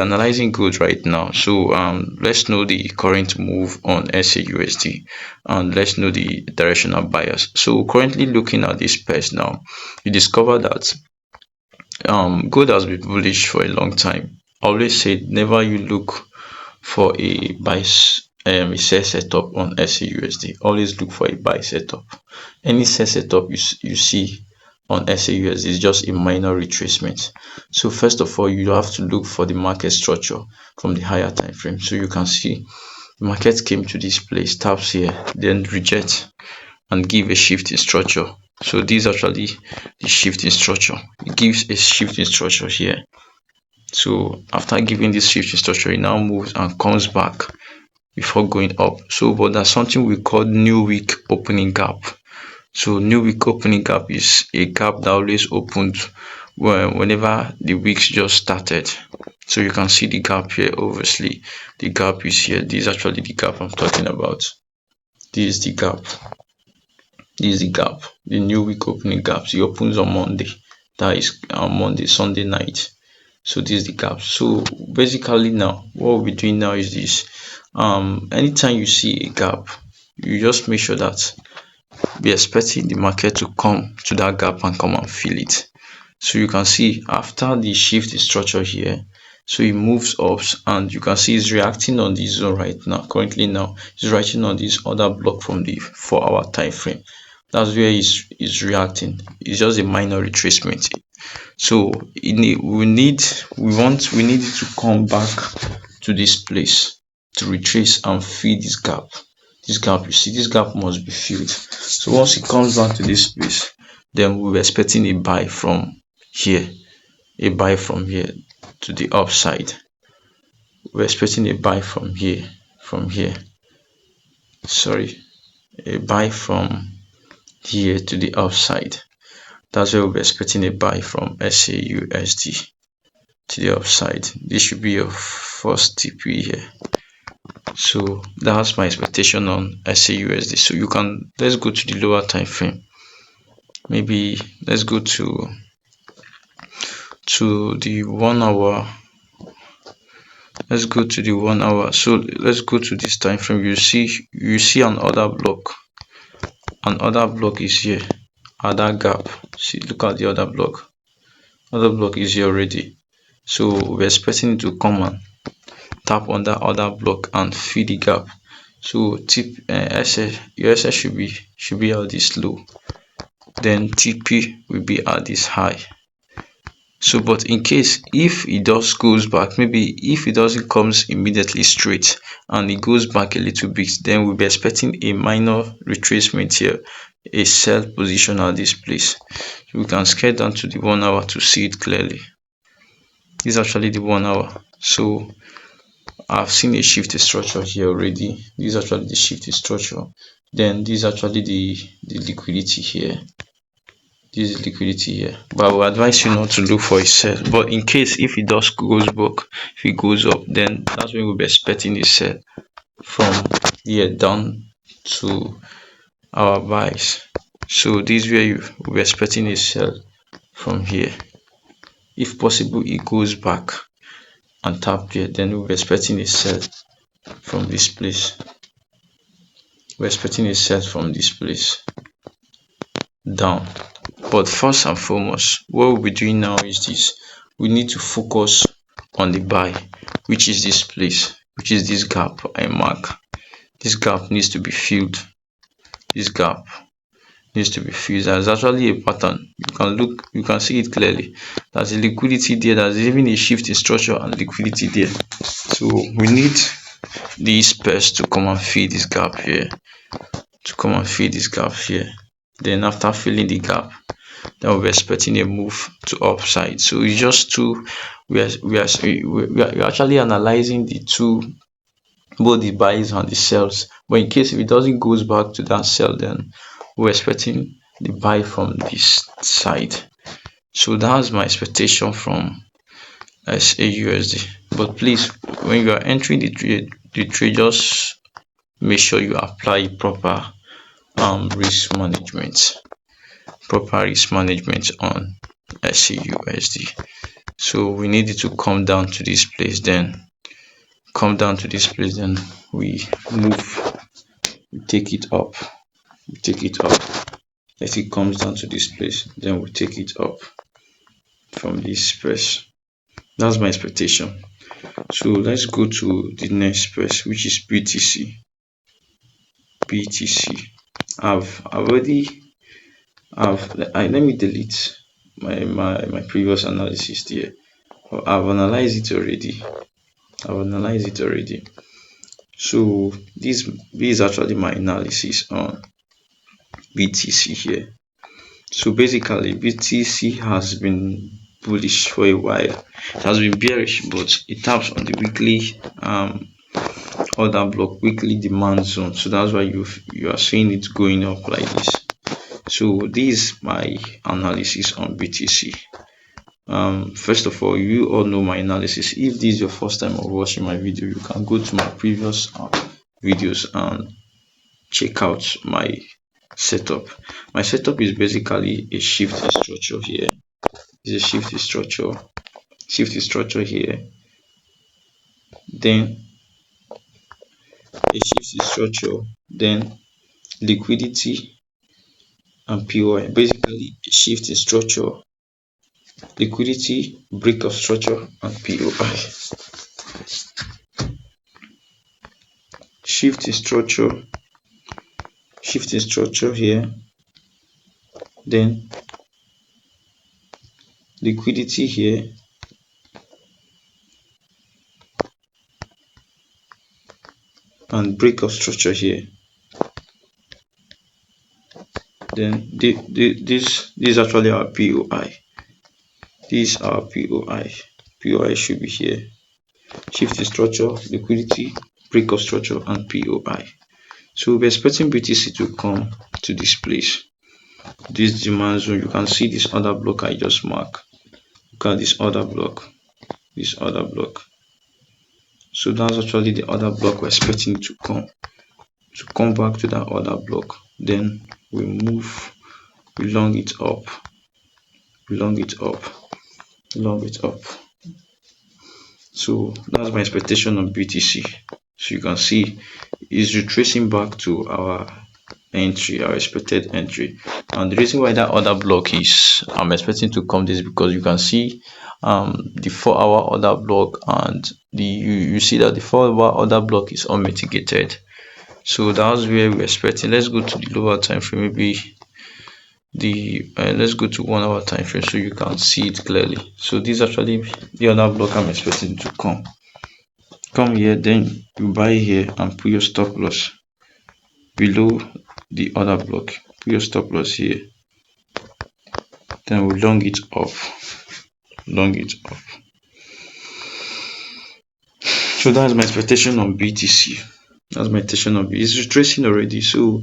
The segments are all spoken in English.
analyzing gold right now. So let's know the current move on XAUUSD, and let's know the directional bias. So currently looking at this pairs now, you discover that gold has been bullish for a long time. I always say never you look for a buy a sell setup on XAUUSD. Always look for a buy setup. Any sell setup you see on XAUUSD is just a minor retracement. So first of all, you have to look for the market structure from the higher time frame. So you can see the market came to this place, taps here, then reject and give a shift in structure. So this is actually the shift in structure. It gives a shift in structure here. So after giving this shift in structure, it now moves and comes back before going up. So but there's something we call new week opening gap. So new week opening gap is a gap that always opened whenever the weeks just started. So you can see the gap here. Obviously the gap is here. This is actually the gap I'm talking about. This is the gap. This is the gap, the new week opening gaps. It opens on Monday. That is on Monday, Sunday night. So this is the gap. So basically now what we're doing now is this. Anytime you see a gap, you just make sure that be expecting the market to come to that gap and come and fill it. So you can see after the shift in structure here, so it moves up and you can see it's reacting on this zone right now. Currently now it's reacting on this other block from the 4-hour time frame. That's where it's reacting. It's just a minor retracement. So we need it to come back to this place to retrace and fill this gap. This gap, you see, this gap must be filled. So once it comes back to this place, then we're expecting a buy from here, a buy from here to the upside. We're expecting a buy from here, a buy from here to the upside. That's where we'll be expecting a buy from XAUUSD to the upside. This should be your first TP here. So that's my expectation on XAUUSD. So you can, let's go to the lower time frame. Maybe let's go to the 1 hour. Let's go to the 1 hour. So let's go to this time frame. You see another block. Another block is here at that gap. See, look at the other block. Other block is here already. So we're expecting it to come and tap on that other block and fill the gap. So your SS should be at this low. Then TP will be at this high. So but in case if it does goes back, maybe if it doesn't comes immediately straight and it goes back a little bit, then we'll be expecting a minor retracement here, a sell position at this place. So we can scale down to the 1 hour to see it clearly. This is actually the 1 hour. So I've seen a shift in structure here already. This is actually the shift in structure. Then this is actually the liquidity here. This is liquidity here, but I will advise you not to look for a sell. But in case if it does goes back, if it goes up, then that's when we'll be expecting a sell from here down to our buys. So this is where you will be expecting a sell from here. If possible, it goes back and tap here, then we'll be expecting a sell from this place. We're expecting a sell from this place down. But first and foremost, what we'll be doing now is this. We need to focus on the buy, which is this place, which is this gap I mark. This gap needs to be filled. This gap needs to be filled. There's actually a pattern. You can see it clearly. There's a liquidity there. There's even a shift in structure and liquidity there. So we need these pairs to come and fill this gap here. Then after filling the gap, then we'll be expecting a move to upside. So it's just we are actually analyzing the two, both the buys and the sells. But in case if it doesn't goes back to that sell, then we're expecting the buy from this side. So that's my expectation from XAUUSD. But please, when you are entering the trade, just make sure you apply proper risk management on XAUUSD. So we need it to come down to this place, then we move, we take it up, if it comes down to this place, then we take it up from this price. That's my expectation. So let's go to the next price, which is BTC. Let me delete my previous analysis there. I've analyzed it already. So this is actually my analysis on BTC here. So basically BTC has been bullish for a while. It has been bearish, but it taps on the weekly order block, weekly demand zone. So that's why you are seeing it going up like this. So this is my analysis on BTC. First of all, you all know my analysis. If this is your first time of watching my video, you can go to my previous videos and check out my setup. My setup is basically a shifting structure here. It's a shifting structure here, then a shifting structure, then liquidity and POI. Basically a shifting structure, liquidity, break of structure, and POI. Shifting structure here, then liquidity here, and break of structure here. Then this is actually our POI. This is our POI. POI should be here. Shifting structure, liquidity, break of structure, and POI. So we're expecting BTC to come to this place, this demand zone. You can see this other block I just marked. Look at this other block, So that's actually the other block we're expecting to come back to that other block. Then we move, we long it up. So that's my expectation on BTC. So you can see it's retracing back to our entry, our expected entry. And the reason why that other block is I'm expecting to come this, because you can see the 4-hour order block, and you see that the 4-hour order block is unmitigated. So that's where we're expecting. Let's go to the lower time frame, maybe let's go to 1 hour time frame, so you can see it clearly. So this is actually the other block I'm expecting to come here. Then you buy here and put your stop loss below the other block. Put your stop loss here, then we long it up. So that's my expectation on BTC. It's retracing already. So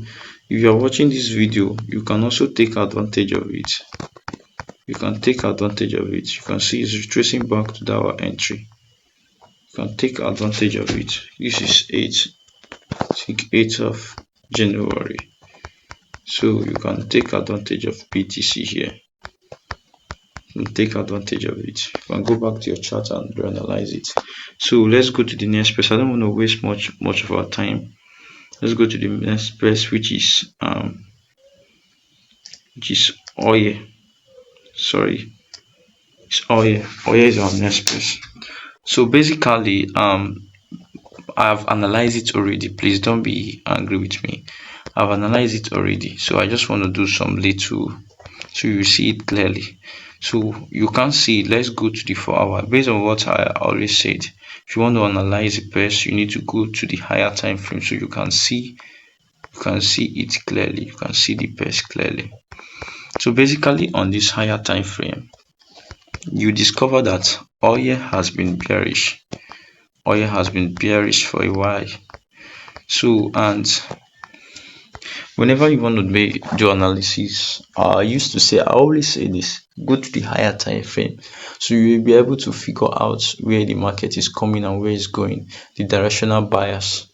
if you are watching this video, you can also take advantage of it. You can see it's retracing back to our entry. You can take advantage of it. This is 8th of January. So you can take advantage of BTC here. Take advantage of it. You can go back to your chart and reanalyze it. So let's go to the next place. I don't want to waste much of our time. Let's go to the next place, which is oil. Sorry, it's oil. Oil is our next place. So basically I've analyzed it already. Please don't be angry with me. I've analyzed it already, so I just want to do some little so you see it clearly. So you can see, let's go to the 4-hour. Based on what I always said, if you want to analyze the price, you need to go to the higher time frame, so you can see it clearly. You can see the price clearly. So basically on this higher time frame, you discover that oil has been bearish. Oil has been bearish for a while. So, and whenever you want to do analysis, I always say this: go to the higher time frame, so you will be able to figure out where the market is coming and where it's going, the directional bias.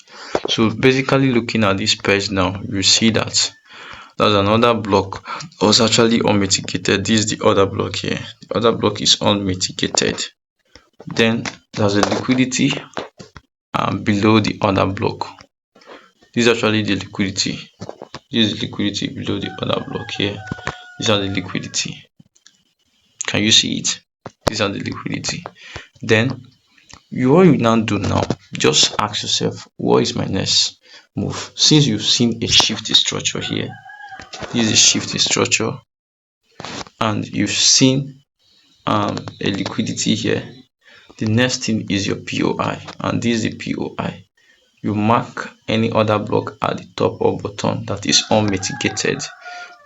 So basically looking at this price now, you see that That's another block that was actually unmitigated. This is the other block here. The other block is unmitigated. Then there's a liquidity below the other block. This is actually the liquidity. This is liquidity below the other block here. These are the liquidity. Can you see it? These are the liquidity. Then what you now do now, just ask yourself, what is my next move? Since you've seen a shifty structure here, this is a shifty structure, and you've seen a liquidity here, the next thing is your POI, and this is the POI. You mark any other block at the top or bottom that is unmitigated.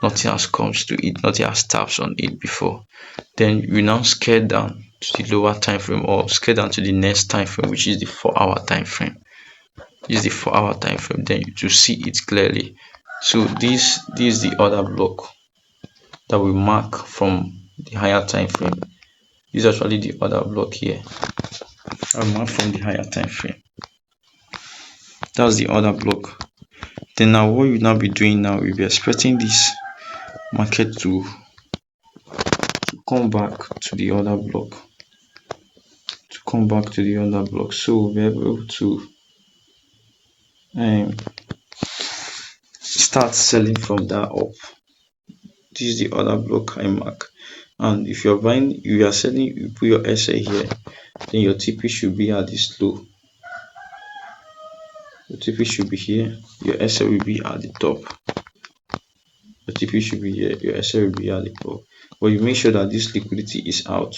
Nothing has comes to it, nothing has taps on it before. Then you now scale down to the lower time frame, or scale down to the next time frame, which is the 4-hour time frame. This is the 4-hour time frame. Then to see it clearly. So this is the other block that we mark from the higher time frame. This is actually the other block here. I mark from the higher time frame. That's the other block. Then now what you now be doing now, we'll be expecting this market to come back to the other block. So we'll be able to start selling from that up. This is the other block I mark. And if you're buying, you are selling, you put your SA here, then your TP should be at this low. Your TP should be here, your SA will be at the top. Your TP should be here, your SA will be at the top. But you make sure that this liquidity is out.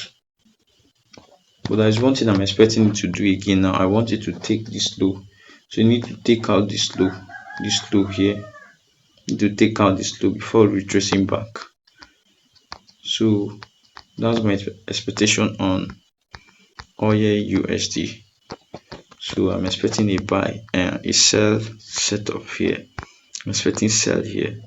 But there is one thing I'm expecting you to do again now. I want you to take this low. So you need to take out this low here. You need to take out this low before retracing back. So that's my expectation on XAUUSD. So I'm expecting a buy and a sell setup here. I'm expecting sell here.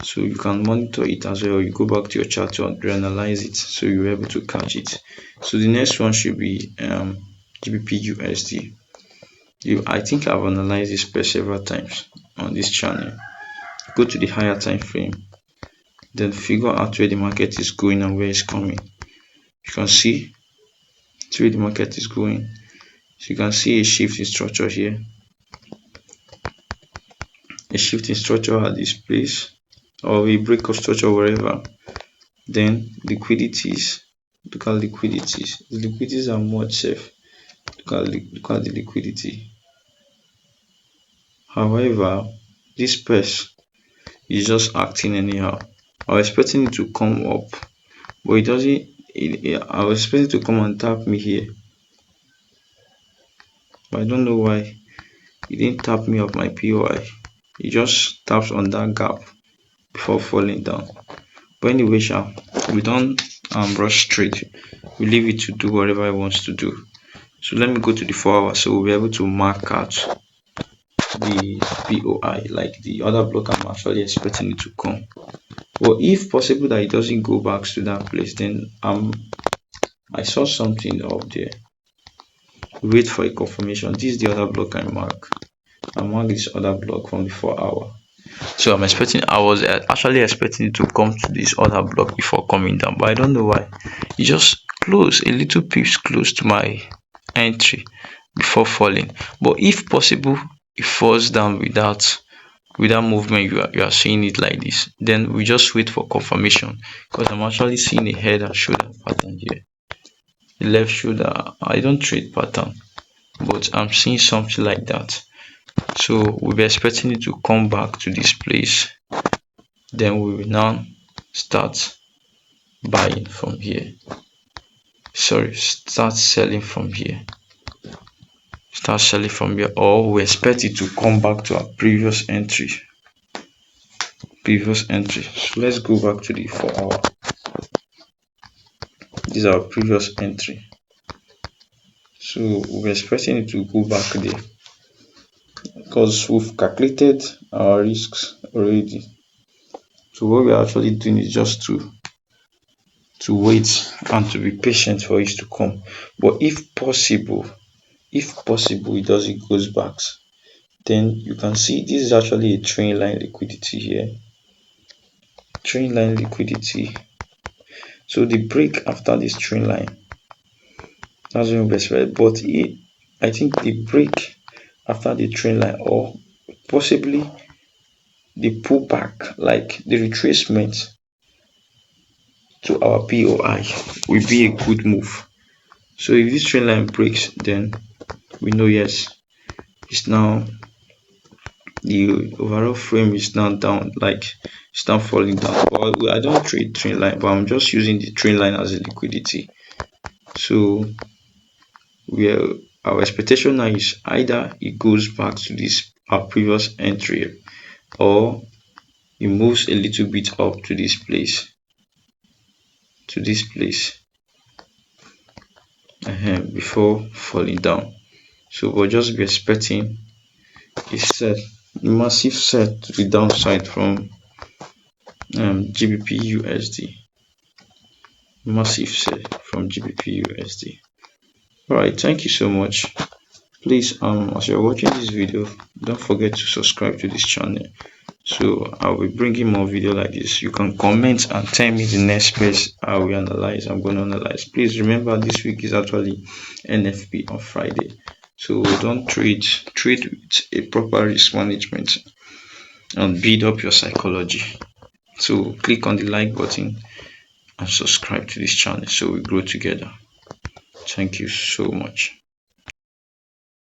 So you can monitor it as well. You go back to your chart to reanalyze it, so you're able to catch it. So the next one should be GBP USD. I think I've analyzed this pair several times on this channel. Go to the higher time frame, then figure out where the market is going and where it's coming. You can see where the market is going. So you can see a shift in structure here, a shift in structure at this place, or a break of structure wherever. Then liquidities, look at liquidities. The liquidities are much safe. Look at the liquidity. However, this pairs is just acting anyhow. I was expecting it to come up, but it doesn't. I was expecting to come and tap me here, but I don't know why it didn't tap me off my POI. It just taps on that gap before falling down. But anyway, we don't rush straight. We leave it to do whatever it wants to do. So let me go to the 4-hour, so we'll be able to mark out the POI, like the other block I'm actually expecting it to come. But if possible that it doesn't go back to that place, then I saw something up there. Wait for a confirmation. This is the other block I mark. I mark this other block from the 4-hour. So I was actually expecting it to come to this other block before coming down, but I don't know why. It just closed a little piece close to my entry before falling. But if possible, it falls down without movement. You are seeing it like this, then we just wait for confirmation, because I'm actually seeing a head and shoulder pattern here. The left shoulder, I don't trade pattern, but I'm seeing something like that. So we'll be expecting it to come back to this place, then we will now start buying from here. Start selling from here. Or we expect it to come back to our previous entry. So let's go back to the 4-hour. This is our previous entry. So we're expecting it to go back there, because we've calculated our risks already. So what we're actually doing is just to wait and to be patient for it to come. But if possible it goes back, then you can see this is actually a trend line liquidity here. trend line liquidity. So the break after this trend line, that's when we expect. But I think the break after the trend line, or possibly the pullback, like the retracement to our POI, will be a good move. So if this trend line breaks, then we know yes, it's now the overall frame is now down, like it's now falling down. But I don't trade trend line, but I'm just using the trend line as a liquidity. So our expectation now is either it goes back to this our previous entry, or it moves a little bit up to this place, before falling down. So we'll just be expecting a massive set to the downside from GBP USD. Massive set from GBP USD. Alright, thank you so much. Please, as you're watching this video, don't forget to subscribe to this channel. So I'll be bringing more video like this. You can comment and tell me the next space I will analyze. I'm going to analyze. Please remember, this week is actually NFP on Friday. So don't trade with a proper risk management and build up your psychology. So click on the like button and subscribe to this channel so we grow together. Thank you so much.